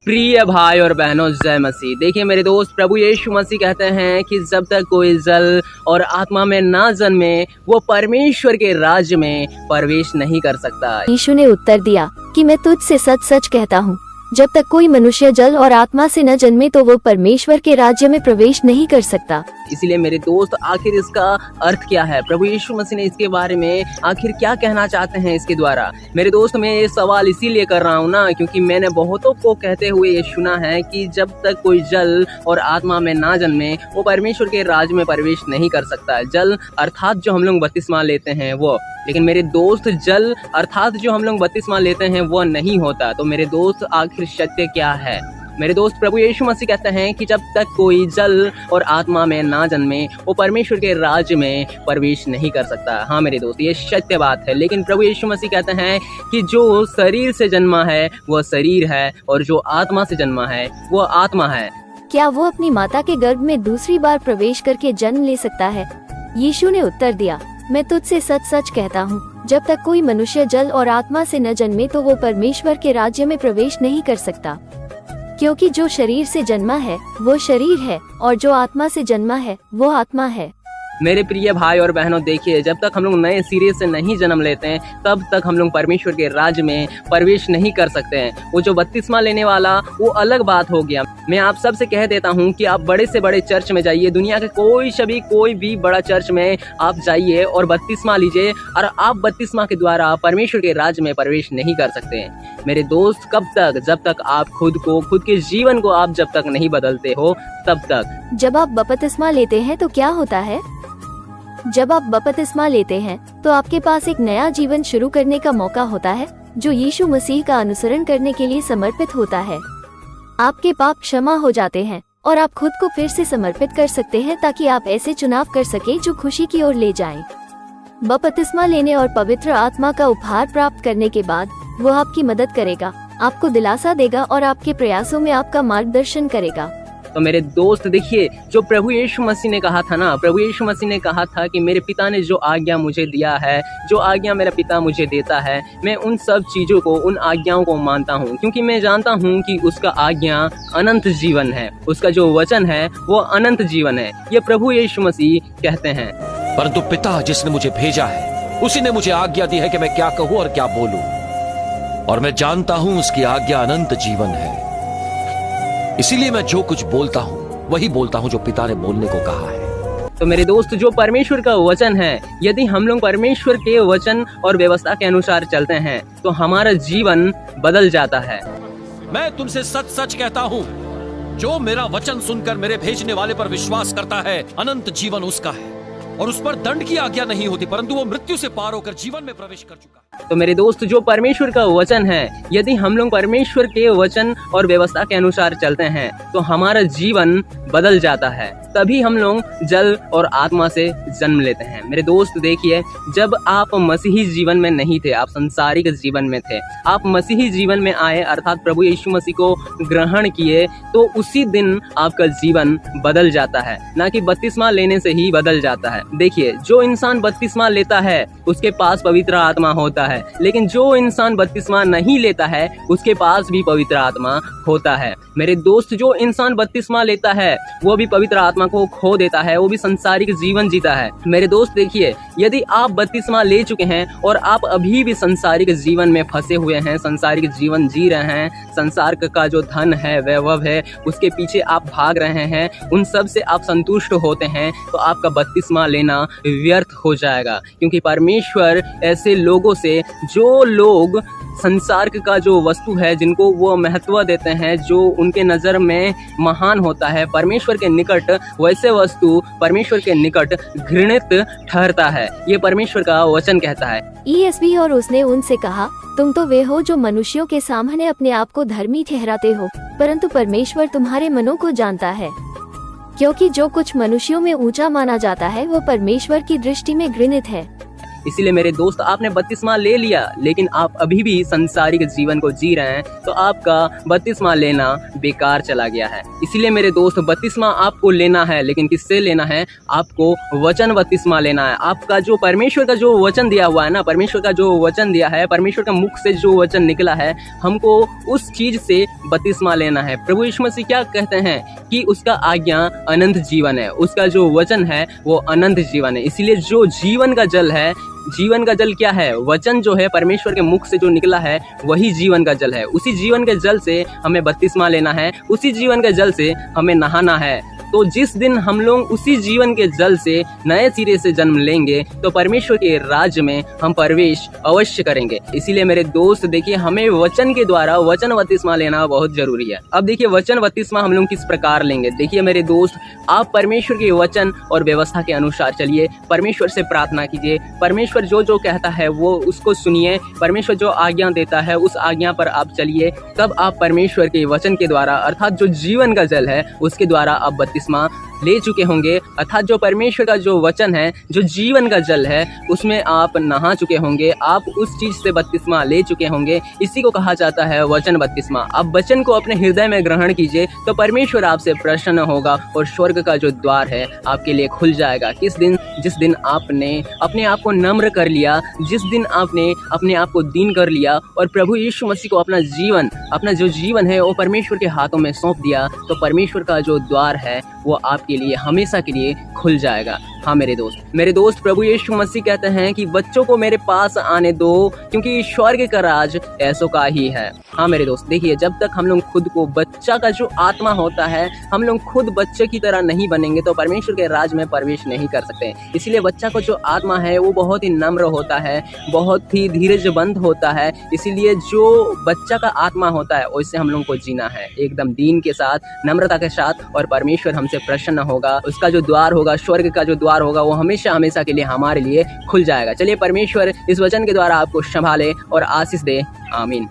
प्रिय भाई और बहनों, जय मसीह। देखिए मेरे दोस्त, प्रभु यीशु मसीह कहते हैं कि जब तक कोई जल और आत्मा में ना जन्मे वो परमेश्वर के राज्य में प्रवेश नहीं कर सकता। यीशु ने उत्तर दिया कि मैं तुझसे सच सच कहता हूँ, जब तक कोई मनुष्य जल और आत्मा से न जन्मे तो वो परमेश्वर के राज्य में प्रवेश नहीं कर सकता। इसीलिए मेरे दोस्त, आखिर इसका अर्थ क्या है? प्रभु यीशु मसीह ने इसके बारे में आखिर क्या कहना चाहते हैं इसके द्वारा? मेरे दोस्त, मैं ये सवाल इसीलिए कर रहा हूँ ना, क्योंकि मैंने बहुतों को कहते हुए ये सुना है कि जब तक कोई जल और आत्मा में ना जन्मे वो परमेश्वर के राज्य में प्रवेश नहीं कर सकता। जल अर्थात जो हम लोग बपतिस्मा लेते हैं वो, लेकिन मेरे दोस्त, जल अर्थात जो हम लोग बपतिस्मा लेते हैं वो नहीं होता। तो मेरे दोस्त, आखिर सत्य क्या है? मेरे दोस्त, प्रभु यीशु मसीह कहते हैं कि जब तक कोई जल और आत्मा में ना जन्मे वो परमेश्वर के राज्य में प्रवेश नहीं कर सकता। हाँ मेरे दोस्त, ये सत्य बात है। लेकिन प्रभु यीशु मसीह कहते हैं कि जो शरीर से जन्मा है वो शरीर है और जो आत्मा से जन्मा है वो आत्मा है। क्या वो अपनी माता के गर्भ में दूसरी बार प्रवेश करके जन्म ले सकता है? यीशु ने उत्तर दिया, मैं तुझसे सच सच कहता हूँ, जब तक कोई मनुष्य जल और आत्मा से न जन्मे तो वो परमेश्वर के राज्य में प्रवेश नहीं कर सकता। क्योंकि जो शरीर से जन्मा है वो शरीर है और जो आत्मा से जन्मा है वो आत्मा है। मेरे प्रिय भाई और बहनों, देखिए, जब तक हम लोग नए सिरे से नहीं जन्म लेते हैं तब तक हम लोग परमेश्वर के राज्य में प्रवेश नहीं कर सकते हैं। वो जो बपतिस्मा लेने वाला वो अलग बात हो गया। मैं आप सबसे कह देता हूँ कि आप बड़े से बड़े चर्च में जाइए, दुनिया के कोई भी बड़ा चर्च में आप जाइए और बपतिस्मा लीजिए, और आप बपतिस्मा के द्वारा परमेश्वर के राज्य में प्रवेश नहीं कर सकते हैं। मेरे दोस्त, कब तक? जब तक आप खुद के जीवन को आप जब तक नहीं बदलते हो तब तक। जब आप बपतिस्मा लेते हैं तो क्या होता है? जब आप बपतिस्मा लेते हैं तो आपके पास एक नया जीवन शुरू करने का मौका होता है, जो यीशु मसीह का अनुसरण करने के लिए समर्पित होता है। आपके पाप क्षमा हो जाते हैं और आप खुद को फिर से समर्पित कर सकते हैं ताकि आप ऐसे चुनाव कर सके जो खुशी की ओर ले जाएं। बपतिस्मा लेने और पवित्र आत्मा का उपहार प्राप्त करने के बाद वो आपकी मदद करेगा, आपको दिलासा देगा और आपके प्रयासों में आपका मार्गदर्शन करेगा। तो मेरे दोस्त, देखिए, जो प्रभु यीशु मसीह ने कहा था ना, प्रभु यीशु मसीह ने कहा था कि मेरे पिता ने जो आज्ञा मुझे दिया है, जो आज्ञा मेरा पिता मुझे देता है, मैं उन सब चीज़ों को, उन आज्ञाओं को मानता हूँ, क्योंकि मैं जानता हूँ कि उसका आज्ञा अनंत जीवन है, उसका जो वचन है वो अनंत जीवन है। ये प्रभु यीशु मसीह कहते हैं। परंतु पिता जिसने मुझे भेजा है उसी ने मुझे आज्ञा दी है कि मैं क्या कहूँ और क्या बोलूँ, और मैं जानता हूँ उसकी आज्ञा अनंत जीवन है। इसीलिए मैं जो कुछ बोलता हूँ वही बोलता हूँ जो पिता ने बोलने को कहा है। तो मेरे दोस्त, जो परमेश्वर का वचन है, यदि हम लोग परमेश्वर के वचन और व्यवस्था के अनुसार चलते हैं तो हमारा जीवन बदल जाता है। मैं तुमसे सच सच कहता हूँ, जो मेरा वचन सुनकर मेरे भेजने वाले पर विश्वास करता है, अनंत जीवन उसका है और उस पर दंड की आज्ञा नहीं होती, परंतु वो मृत्यु से पार होकर जीवन में प्रवेश कर चुका है। तो मेरे दोस्त, जो परमेश्वर का वचन है, यदि हम लोग परमेश्वर के वचन और व्यवस्था के अनुसार चलते हैं तो हमारा जीवन बदल जाता है। तभी हम लोग जल और आत्मा से जन्म लेते हैं। मेरे दोस्त, देखिए, जब आप मसीही जीवन में नहीं थे, आप संसारिक जीवन में थे, आप मसीही जीवन में आए अर्थात प्रभु यीशु मसीह को ग्रहण किए, तो उसी दिन आपका जीवन बदल जाता है, ना कि बपतिस्मा लेने से ही बदल जाता है। देखिए, जो इंसान बपतिस्मा लेता है उसके पास पवित्र आत्मा होता है, लेकिन जो इंसान बपतिस्मा नहीं लेता है उसके पास भी पवित्र आत्मा होता है। मेरे दोस्त, जो इंसान बपतिस्मा लेता है वो भी पवित्र आत्मा को खो देता है, वो भी संसारिक जीवन जीता है। मेरे दोस्त, देखिए, यदि आप बपतिस्मा ले चुके हैं और आप अभी भी संसारिक जीवन में फंसे हुए हैं, संसारिक जीवन जी रहे हैं, संसार का जो धन है, वैभव है, उसके पीछे आप भाग रहे हैं, उन सब से आप संतुष्ट होते हैं, तो आपका बपतिस्मा लेना व्यर्थ हो जाएगा। क्योंकि परमेश्वर ऐसे लोगों से, जो लोग संसार का जो वस्तु है, जिनको वो महत्व देते हैं, जो उनके नज़र में महान होता है, परमेश्वर के निकट वैसे वस्तु परमेश्वर के निकट घृणित ठहरता है। ये परमेश्वर का वचन कहता है। ESV, और उसने उनसे कहा, तुम तो वे हो जो मनुष्यों के सामने अपने आप को धर्मी ठहराते हो, परंतु परमेश्वर तुम्हारे मनों को जानता है, क्योंकि जो कुछ मनुष्यों में ऊंचा माना जाता है वो परमेश्वर की दृष्टि में घृणित है। इसीलिए मेरे दोस्त, आपने बपतिस्मा ले लिया लेकिन आप अभी भी संसारिक जीवन को जी रहे हैं, तो आपका बपतिस्मा लेना बेकार चला गया है। इसीलिए मेरे दोस्त, बपतिस्मा आपको लेना है, लेकिन किससे लेना है? आपको वचन बपतिस्मा लेना है। आपका जो परमेश्वर का जो वचन दिया हुआ है ना, परमेश्वर का जो वचन दिया है, परमेश्वर का मुख से जो वचन निकला है, हमको उस चीज से बपतिस्मा लेना है। प्रभु यीशु मसीह क्या कहते हैं कि उसका आज्ञा अनंत जीवन है, उसका जो वचन है वो अनंत जीवन है। इसीलिए जो जीवन का जल है, जीवन का जल क्या है? वचन जो है परमेश्वर के मुख से जो निकला है वही जीवन का जल है। उसी जीवन के जल से हमें बपतिस्मा लेना है, उसी जीवन के जल से हमें नहाना है। तो जिस दिन हम लोग उसी जीवन के जल से नए सिरे से जन्म लेंगे तो परमेश्वर के राज्य में हम प्रवेश अवश्य करेंगे। इसीलिए मेरे दोस्त देखिए, हमें वचन के द्वारा वचन बपतिस्मा लेना बहुत जरूरी है। अब देखिए वचन बपतिस्मा हम लोग किस प्रकार लेंगे। देखिए मेरे दोस्त, आप परमेश्वर के वचन और व्यवस्था के अनुसार चलिए, परमेश्वर से प्रार्थना कीजिए, परमेश्वर जो जो कहता है वो उसको सुनिए, परमेश्वर जो आज्ञा देता है उस आज्ञा पर आप चलिए। तब आप परमेश्वर के वचन के द्वारा, अर्थात जो जीवन का जल है उसके द्वारा आप बपतिस्मा ले चुके होंगे। अर्थात जो परमेश्वर का जो वचन है, जो जीवन का जल है, उसमें आप नहा चुके होंगे, आप उस चीज से बपतिस्मा ले चुके होंगे। इसी को कहा जाता है वचन बपतिस्मा। आप वचन को अपने हृदय में ग्रहण कीजिए तो परमेश्वर आपसे प्रसन्न होगा और स्वर्ग का जो द्वार है आपके लिए खुल जाएगा। किस दिन? जिस दिन आपने अपने आप को नम्र कर लिया, जिस दिन आपने अपने आप को दीन कर लिया और प्रभु यीशु मसीह को अपना जीवन, अपना जो जीवन है वो परमेश्वर के हाथों में सौंप दिया, तो परमेश्वर का जो द्वार है वो आपके लिए हमेशा के लिए खुल जाएगा। हाँ मेरे दोस्त, प्रभु यीशु मसीह कहते हैं कि बच्चों को मेरे पास आने दो क्योंकि स्वर्ग का राज ऐसों का ही है। हाँ मेरे दोस्त, देखिए जब तक हम लोग खुद को, बच्चा का जो आत्मा होता है, हम लोग खुद बच्चे की तरह नहीं बनेंगे तो परमेश्वर के राज में प्रवेश नहीं कर सकते। इसलिए बच्चा का जो आत्मा है वो बहुत ही नम्र होता है, बहुत ही धीरजबंद होता है। इसीलिए जो बच्चा का आत्मा होता है वैसे हम लोग को जीना है, एकदम दीन के साथ, नम्रता के साथ, और परमेश्वर हमसे प्रसन्न होगा। उसका जो द्वार होगा, स्वर्ग का जो द्वार होगा, वो हमेशा हमेशा के लिए हमारे लिए खुल जाएगा। चलिए परमेश्वर इस वचन के द्वारा आपको संभाले और आशीष दे। आमीन।